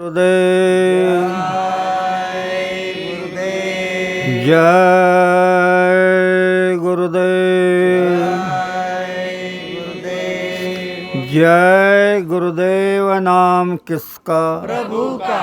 गुरुदेव गुरुदेव जय गुरुदेव गुरुदेव जय गुरुदेव नाम किसका प्रभु का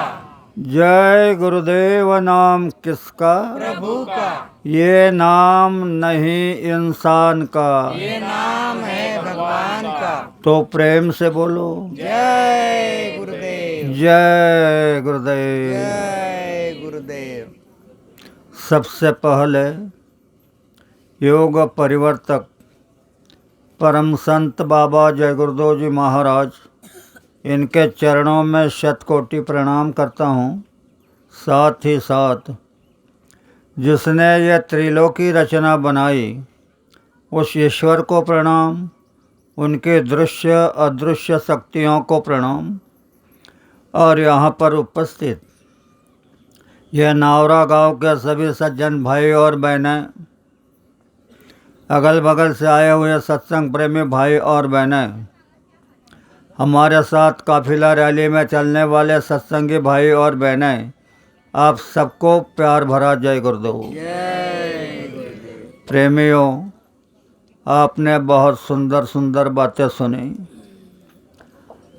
जय गुरुदेव नाम किसका प्रभु का ये नाम नहीं इंसान का ये नाम है भगवान का। तो प्रेम से बोलो जय गुरुदेव जय गुरुदेव। जय गुरुदेव। सबसे पहले योग परिवर्तक परम संत बाबा जय गुरुदेव जी महाराज, इनके चरणों में शतकोटि प्रणाम करता हूँ। साथ ही साथ जिसने यह त्रिलोकी रचना बनाई उस ईश्वर को प्रणाम, उनके दृश्य अदृश्य शक्तियों को प्रणाम, और यहाँ पर उपस्थित यह नावरा गांव के सभी सज्जन भाई और बहनें, अगल बगल से आए हुए सत्संग प्रेमी भाई और बहनें, हमारे साथ काफिला रैली में चलने वाले सत्संगी भाई और बहनें, आप सबको प्यार भरा जय गुरुदेव। जय गुरुदेव। प्रेमियों, आपने बहुत सुंदर सुंदर बातें सुनी।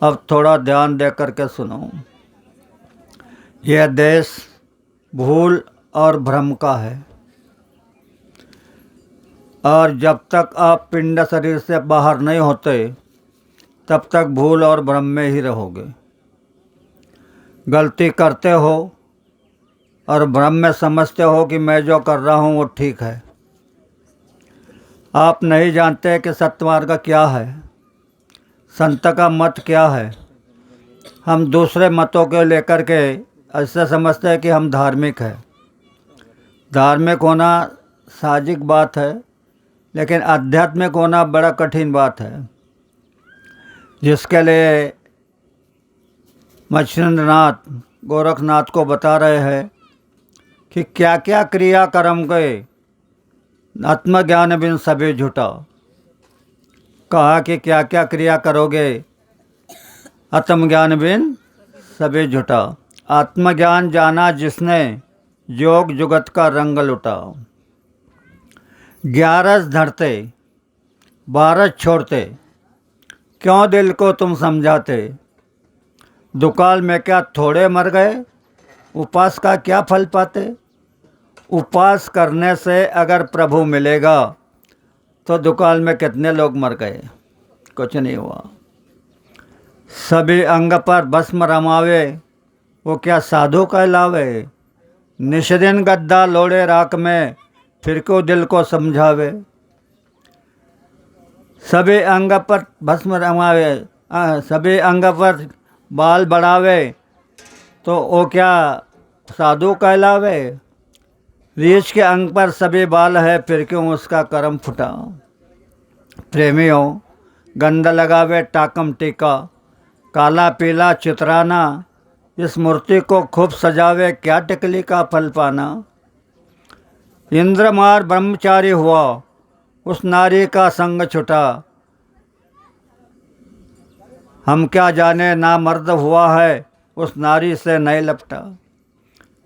अब थोड़ा ध्यान दे करके सुनो। यह देश भूल और भ्रम का है, और जब तक आप पिंड शरीर से बाहर नहीं होते तब तक भूल और भ्रम में ही रहोगे। गलती करते हो और भ्रम में समझते हो कि मैं जो कर रहा हूँ वो ठीक है। आप नहीं जानते कि सत्मार्ग क्या है, संत का मत क्या है। हम दूसरे मतों को लेकर के ऐसे समझते हैं कि हम धार्मिक हैं। धार्मिक होना साहजिक बात है, लेकिन आध्यात्मिक होना बड़ा कठिन बात है, जिसके लिए मच्छिंद्रनाथ गोरखनाथ को बता रहे हैं कि क्या क्या क्रिया कर्म गए आत्मज्ञान बिन सभी झूठा। कहा कि क्या क्या क्रिया करोगे आत्मज्ञान बिन सभी झूठा। आत्मज्ञान जाना जिसने योग जुगत का रंग लुटा। 11 धरते 12 छोड़ते, क्यों दिल को तुम समझाते। दुकाल में क्या थोड़े मर गए, उपास का क्या फल पाते। उपास करने से अगर प्रभु मिलेगा तो दुकाल में कितने लोग मर गए, कुछ नहीं हुआ। सभी अंग पर भस्म रमावे, वो क्या साधु कहलावे। निष्दिन गद्दा लोड़े राख में, फिर क्यों दिल को समझावे। सभी अंग पर भस्म रमावे, सभी अंग पर बाल बढ़ावे, तो वो क्या साधु कहलावे। रीछ के अंग पर सभी बाल है, फिर क्यों उसका कर्म फुटा। प्रेमियों, गंध लगावे टाकम टीका, काला पीला चितराना, इस मूर्ति को खूब सजावे, क्या टिकली का फल पाना। इंद्रमार ब्रह्मचारी हुआ, उस नारी का संग छुटा। हम क्या जाने ना मर्द हुआ है, उस नारी से नहीं लपटा।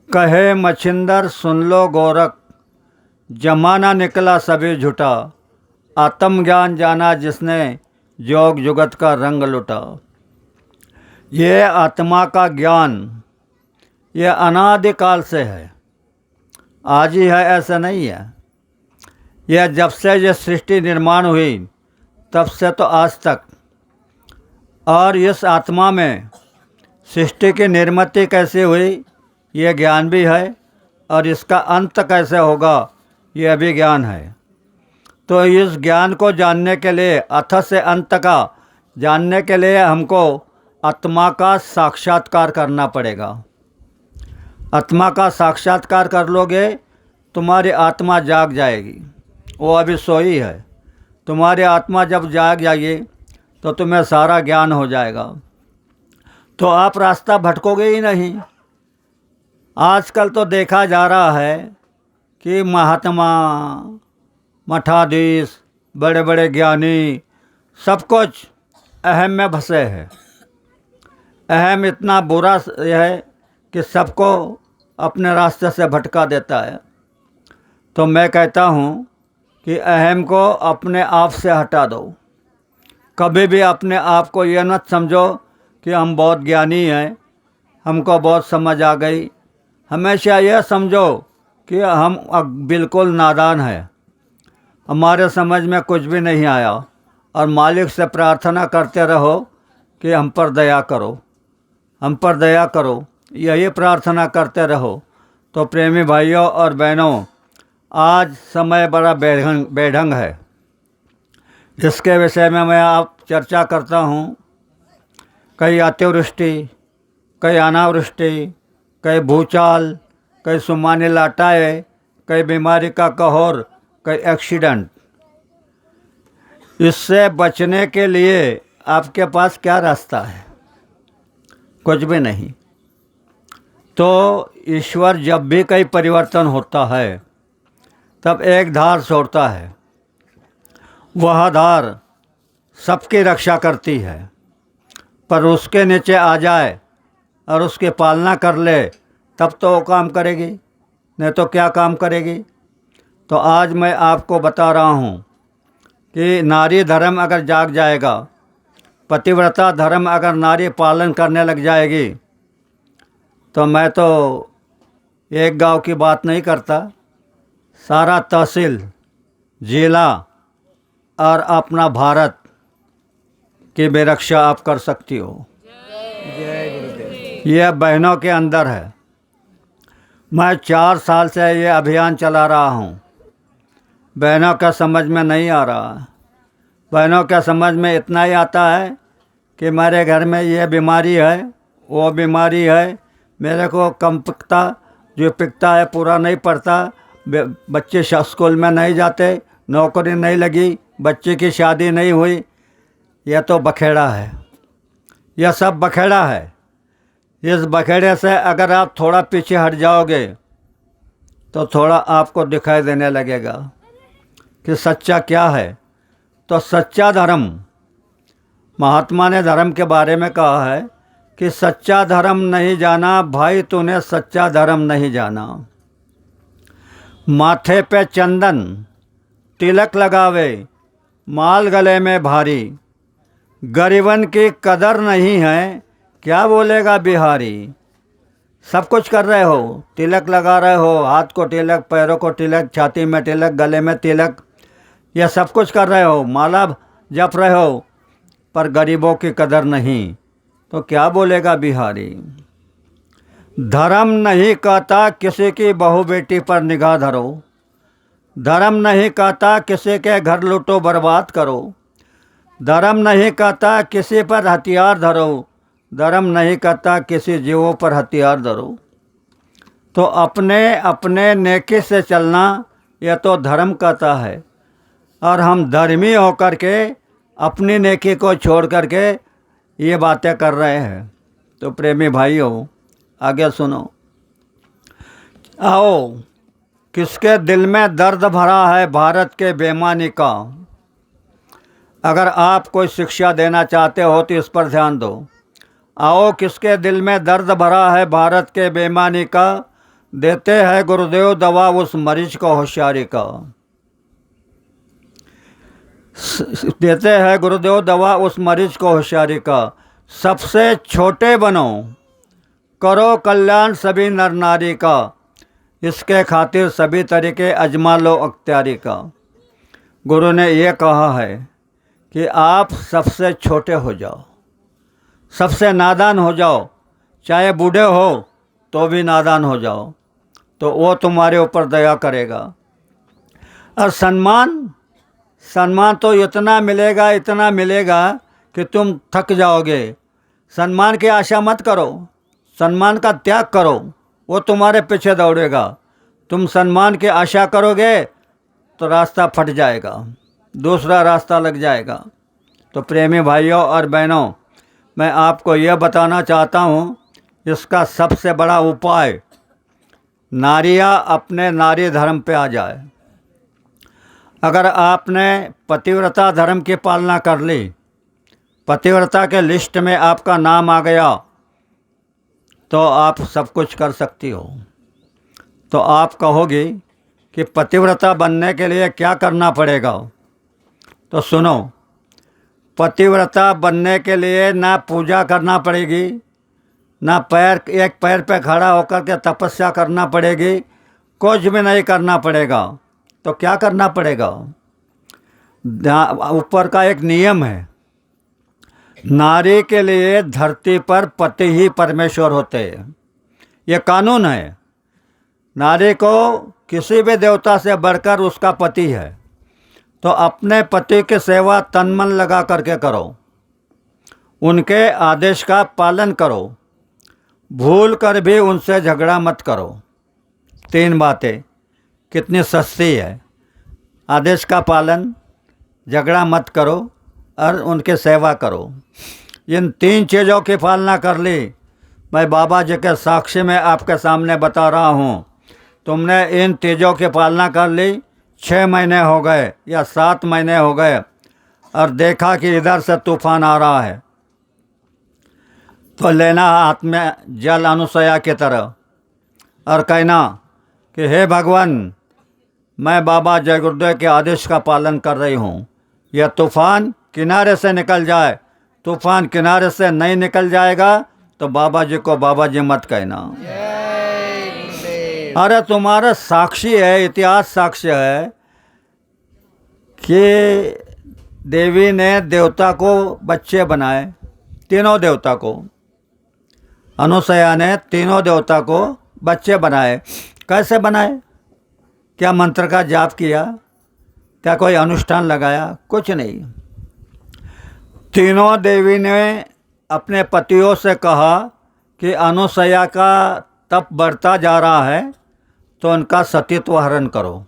कहे मच्छिंदर सुन लो गोरख, जमाना निकला सभी झूठा। आत्मज्ञान जाना जिसने योग जुगत का रंग लुटा। ये आत्मा का ज्ञान ये अनादिकाल से है, आज ही है ऐसा नहीं है। यह जब से ये सृष्टि निर्माण हुई तब से तो आज तक, और इस आत्मा में सृष्टि की निर्मिति कैसे हुई ये ज्ञान भी है, और इसका अंत कैसे होगा यह भी ज्ञान है। तो इस ज्ञान को जानने के लिए, अथ से अंत का जानने के लिए हमको आत्मा का साक्षात्कार करना पड़ेगा। आत्मा का साक्षात्कार कर लोगे, तुम्हारी आत्मा जाग जाएगी। वो अभी सोई है। तुम्हारी आत्मा जब जाग जाएगी तो तुम्हें सारा ज्ञान हो जाएगा, तो आप रास्ता भटकोगे ही नहीं। आजकल तो देखा जा रहा है कि महात्मा, मठाधीश, बड़े बड़े ज्ञानी सब कुछ अहम में फंसे हैं। अहम इतना बुरा है कि सबको अपने रास्ते से भटका देता है। तो मैं कहता हूँ कि अहम को अपने आप से हटा दो। कभी भी अपने आप को यह मत समझो कि हम बहुत ज्ञानी हैं, हमको बहुत समझ आ गई। हमेशा यह समझो कि हम बिल्कुल नादान हैं, हमारे समझ में कुछ भी नहीं आया, और मालिक से प्रार्थना करते रहो कि हम पर दया करो, हम पर दया करो। यही प्रार्थना करते रहो। तो प्रेमी भाइयों और बहनों, आज समय बड़ा बेढंग है। इसके विषय में मैं आप चर्चा करता हूँ। कई अतिवृष्टि, कई अनावृष्टि, कई भूचाल, कई सुमानी लाटाएँ, कई बीमारी का कहर, कई एक्सीडेंट। इससे बचने के लिए आपके पास क्या रास्ता है? कुछ भी नहीं। तो ईश्वर जब भी कई परिवर्तन होता है तब एक धार छोड़ता है। वह धार सबकी रक्षा करती है, पर उसके नीचे आ जाए और उसकी पालना कर ले तब तो वो काम करेगी, नहीं तो क्या काम करेगी। तो आज मैं आपको बता रहा हूँ कि नारी धर्म अगर जाग जाएगा, पतिव्रता धर्म अगर नारी पालन करने लग जाएगी, तो मैं तो एक गांव की बात नहीं करता, सारा तहसील, जिला और अपना भारत की भी रक्षा आप कर सकती हो। जय गुरुदेव। यह बहनों के अंदर है। मैं 4 साल से ये अभियान चला रहा हूँ। बहनों का समझ में नहीं आ रहा। बहनों का समझ में इतना ही आता है कि मेरे घर में ये बीमारी है, वो बीमारी है, मेरे को कम पिकता, जो पिकता है पूरा नहीं पड़ता, बच्चे स्कूल में नहीं जाते, नौकरी नहीं लगी, बच्चे की शादी नहीं हुई। यह तो बखेड़ा है, यह सब बखेड़ा है। इस बखेड़े से अगर आप थोड़ा पीछे हट जाओगे तो थोड़ा आपको दिखाई देने लगेगा कि सच्चा क्या है। तो सच्चा धर्म, महात्मा ने धर्म के बारे में कहा है कि सच्चा धर्म नहीं जाना भाई, तूने सच्चा धर्म नहीं जाना। माथे पे चंदन तिलक लगावे, माल गले में भारी, गरीबन की कदर नहीं है, क्या बोलेगा बिहारी। सब कुछ कर रहे हो, तिलक लगा रहे हो, हाथ को तिलक, पैरों को तिलक, छाती में तिलक, गले में तिलक, यह सब कुछ कर रहे हो, माला जप रहे हो, पर गरीबों की कदर नहीं, तो क्या बोलेगा बिहारी। धर्म नहीं कहता किसी की बहू बेटी पर निगाह धरो, धर्म नहीं कहता किसी के घर लूटो बर्बाद करो, धर्म नहीं कहता किसी पर हथियार धरो, धर्म नहीं कहता किसी जीवों पर हथियार धरो। तो अपने अपने नेकी से चलना, यह तो धर्म कहता है। और हम धर्मी होकर के अपनी नेकी को छोड़ करके ये बातें कर रहे हैं। तो प्रेमी भाइयों, आगे सुनो। आओ, किसके दिल में दर्द भरा है भारत के बेईमानी का। अगर आप कोई शिक्षा देना चाहते हो तो इस पर ध्यान दो। आओ, किसके दिल में दर्द भरा है भारत के बेईमानी का, देते हैं गुरुदेव दवा उस मरीज को होशियारी का। देते हैं गुरुदेव दवा उस मरीज को होशियारी का। सबसे छोटे बनो, करो कल्याण सभी नर नारी का, इसके खातिर सभी तरीके अजमा लो अख्तियारी का। गुरु ने यह कहा है कि आप सबसे छोटे हो जाओ, सबसे नादान हो जाओ, चाहे बूढ़े हो तो भी नादान हो जाओ, तो वो तुम्हारे ऊपर दया करेगा। और सम्मान तो इतना मिलेगा, इतना मिलेगा कि तुम थक जाओगे। सम्मान की आशा मत करो, सम्मान का त्याग करो, वो तुम्हारे पीछे दौड़ेगा। तुम सम्मान की आशा करोगे तो रास्ता फट जाएगा, दूसरा रास्ता लग जाएगा। तो प्रेमी भाइयों और बहनों, मैं आपको यह बताना चाहता हूँ, इसका सबसे बड़ा उपाय नारियाँ अपने नारी धर्म पे आ जाए। अगर आपने पतिव्रता धर्म की पालना कर ली, पतिव्रता के लिस्ट में आपका नाम आ गया, तो आप सब कुछ कर सकती हो। तो आप कहोगी कि पतिव्रता बनने के लिए क्या करना पड़ेगा? तो सुनो, पतिव्रता बनने के लिए ना पूजा करना पड़ेगी, ना एक पैर पे खड़ा होकर के तपस्या करना पड़ेगी, कुछ भी नहीं करना पड़ेगा। तो क्या करना पड़ेगा? ऊपर का एक नियम है, नारी के लिए धरती पर पति ही परमेश्वर होते हैं। ये कानून है। नारी को किसी भी देवता से बढ़कर उसका पति है। तो अपने पति की सेवा तन मन लगा करके करो, उनके आदेश का पालन करो, भूल कर भी उनसे झगड़ा मत करो। 3 बातें कितनी सस्ती है। आदेश का पालन, झगड़ा मत करो और उनकी सेवा करो। इन 3 चीज़ों की पालना कर ली, मैं बाबा जी के साक्षी में आपके सामने बता रहा हूँ। तुमने इन चीज़ों की पालना कर ली, 6 महीने हो गए या 7 महीने हो गए और देखा कि इधर से तूफान आ रहा है, तो लेना हाथ में जल अनुसया की तरह और कहना कि हे भगवान, मैं बाबा जय गुरुदेव के आदेश का पालन कर रही हूँ। यह तूफान किनारे से निकल जाए। तूफान किनारे से नहीं निकल जाएगा तो बाबा जी को बाबा जी मत कहना। अरे तुम्हारा साक्षी है, इतिहास साक्ष्य है कि देवी ने देवता को बच्चे बनाए, तीनों देवता को। अनुसया ने तीनों देवता को बच्चे बनाए। कैसे बनाए? क्या मंत्र का जाप किया? क्या कोई अनुष्ठान लगाया? कुछ नहीं। तीनों देवी ने अपने पतियों से कहा कि अनुसया का तप बढ़ता जा रहा है तो उनका सतीत्व हरण करो।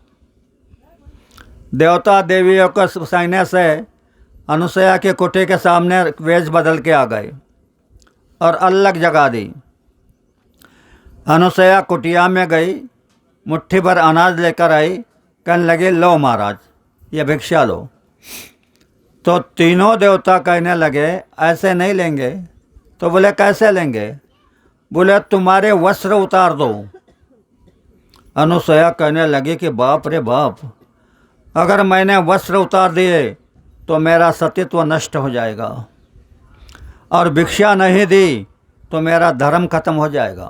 देवता देवियों को सहने से अनुसया के कुटी के सामने वेश बदल के आ गए और अलग जगा दी। अनुसया कुटिया में गई, मुट्ठी भर अनाज लेकर आई, कहने लगे लो महाराज, ये भिक्षा लो। तो तीनों देवता कहने लगे ऐसे नहीं लेंगे। तो बोले कैसे लेंगे? बोले तुम्हारे वस्त्र उतार दो। अनुसया कहने लगी कि बाप रे बाप, अगर मैंने वस्त्र उतार दिए तो मेरा सतीत्व नष्ट हो जाएगा, और भिक्षा नहीं दी तो मेरा धर्म खत्म हो जाएगा।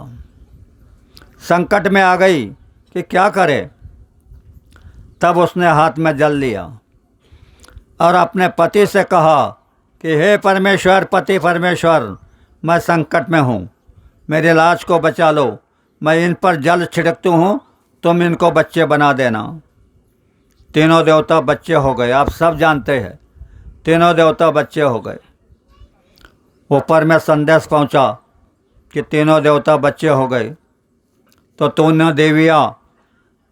संकट में आ गई कि क्या करे। तब उसने हाथ में जल लिया और अपने पति से कहा कि हे परमेश्वर, पति परमेश्वर, मैं संकट में हूँ, मेरे लाज को बचा लो। मैं इन पर जल छिड़कती हूँ, तुम इनको बच्चे बना देना। तीनों देवता बच्चे हो गए। आप सब जानते हैं, तीनों देवता बच्चे हो गए। ऊपर में संदेश पहुँचा कि तीनों देवता बच्चे हो गए। तो तीनों देवियाँ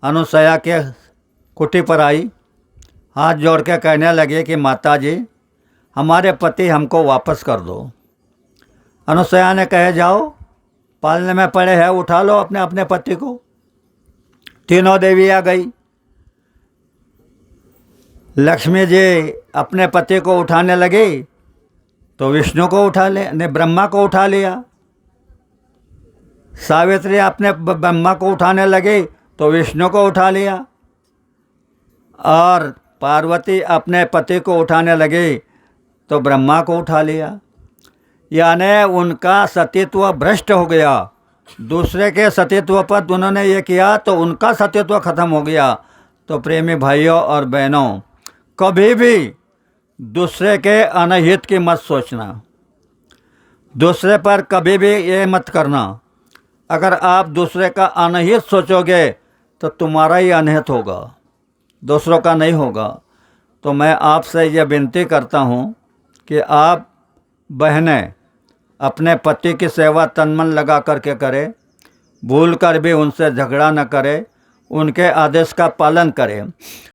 अनुसया के कुटी पर आई, हाथ जोड़ के कहने लगे कि माता जी, हमारे पति हमको वापस कर दो। अनुसया ने कहे जाओ, पालने में पड़े हैं, उठा लो अपने अपने पति को। तीनों देवियाँ गई। लक्ष्मी जी अपने पति को उठाने लगी तो विष्णु को उठा ले, ने ब्रह्मा को उठा लिया। सावित्री अपने ब्रह्मा को उठाने लगी तो विष्णु को उठा लिया। और पार्वती अपने पति को उठाने लगी तो ब्रह्मा को उठा लिया। यानी उनका सतीत्व भ्रष्ट हो गया। दूसरे के सतीत्व पर उन्होंने ये किया तो उनका सतीत्व खत्म हो गया। तो प्रेमी भाइयों और बहनों, कभी भी दूसरे के अनहित की मत सोचना, दूसरे पर कभी भी ये मत करना। अगर आप दूसरे का अनहित सोचोगे तो तुम्हारा ही अनहित होगा, दूसरों का नहीं होगा। तो मैं आपसे ये विनती करता हूँ कि आप बहनें अपने पति की सेवा तन मन लगा करके करें, भूल कर भी उनसे झगड़ा न करें, उनके आदेश का पालन करें।